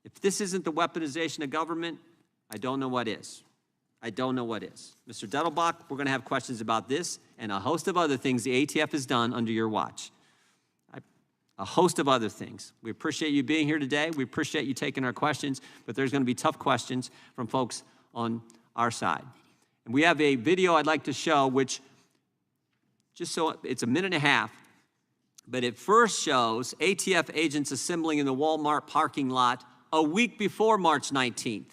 If this isn't the weaponization of government, I don't know what is. I don't know what is. Mr. Dettelbach, we're going to have questions about this and a host of other things the ATF has done under your watch. A host of other things. We appreciate you being here today. We appreciate you taking our questions, but there's going to be tough questions from folks on our side. And we have a video I'd like to show, which just so it's a minute and a half, but it first shows ATF agents assembling in the Walmart parking lot a week before March 19th,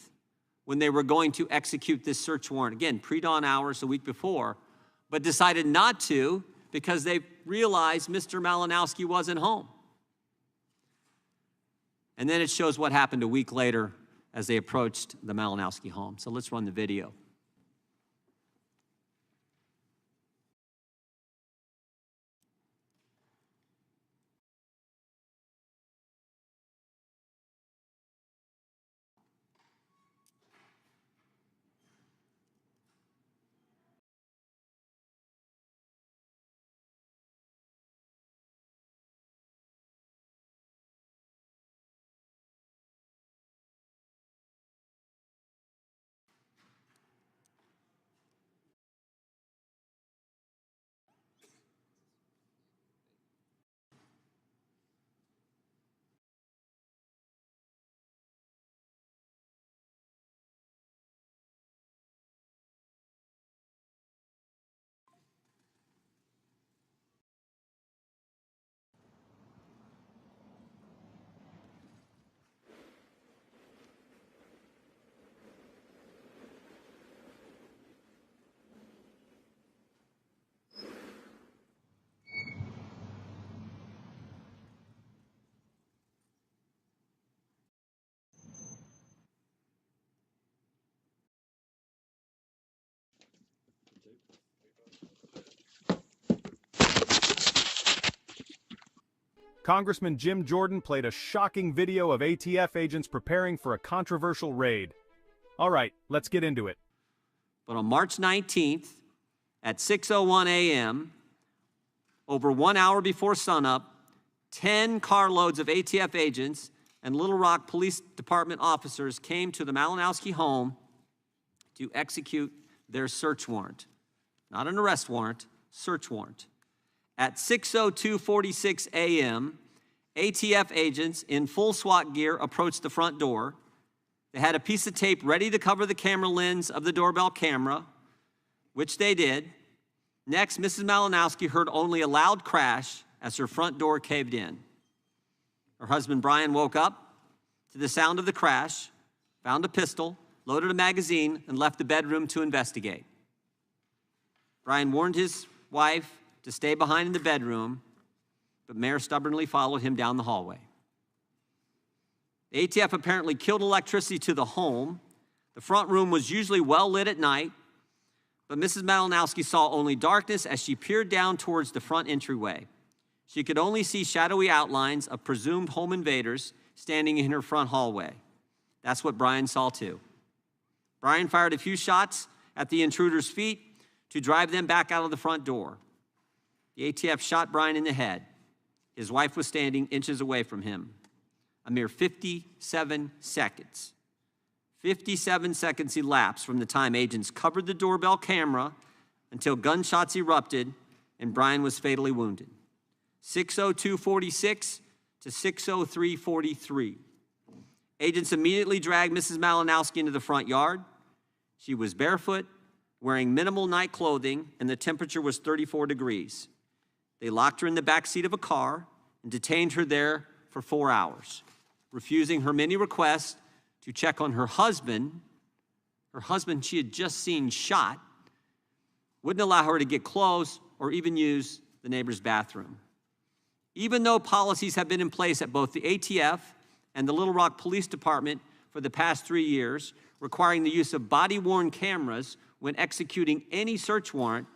when they were going to execute this search warrant. Again, pre-dawn hours a week before, but decided not to because they realized Mr. Malinowski wasn't home. And then it shows what happened a week later as they approached the Malinowski home. So let's run the video. Congressman Jim Jordan played a shocking video of ATF agents preparing for a controversial raid. All right, let's get into it. But on March 19th at 6:01 a.m., over 1 hour before sunup, 10 carloads of ATF agents and Little Rock Police Department officers came to the Malinowski home to execute their search warrant. Not an arrest warrant, search warrant. At 6:02:46 a.m., ATF agents in full SWAT gear approached the front door. They had a piece of tape ready to cover the camera lens of the doorbell camera, which they did. Next, Mrs. Malinowski heard only a loud crash as her front door caved in. Her husband, Brian, woke up to the sound of the crash, found a pistol, loaded a magazine, and left the bedroom to investigate. Brian warned his wife to stay behind in the bedroom, but Mayor stubbornly followed him down the hallway. The ATF apparently killed electricity to the home. The front room was usually well lit at night, but Mrs. Malinowski saw only darkness as she peered down towards the front entryway. She could only see shadowy outlines of presumed home invaders standing in her front hallway. That's what Brian saw too. Brian fired a few shots at the intruders' feet to drive them back out of the front door. The ATF shot Brian in the head. His wife was standing inches away from him. A mere 57 seconds. 57 seconds elapsed from the time agents covered the doorbell camera until gunshots erupted and Brian was fatally wounded. 6:02:46 to 6:03:43. Agents immediately dragged Mrs. Malinowski into the front yard. She was barefoot, wearing minimal night clothing, and the temperature was 34 degrees. They locked her in the back seat of a car and detained her there for 4 hours, refusing her many requests to check on her husband. Her husband she had just seen shot, wouldn't allow her to get clothes or even use the neighbor's bathroom. Even though policies have been in place at both the ATF and the Little Rock Police Department for the past 3 years, requiring the use of body-worn cameras when executing any search warrant,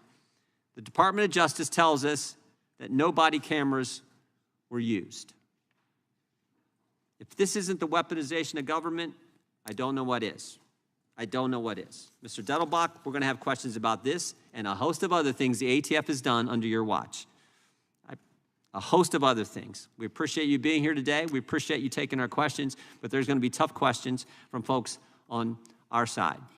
the Department of Justice tells us that no body cameras were used. If this isn't the weaponization of government, I don't know what is. I don't know what is. Mr. Dettelbach, we're going to have questions about this and a host of other things the ATF has done under your watch. a host of other things. We appreciate you being here today. We appreciate you taking our questions, but there's going to be tough questions from folks on our side.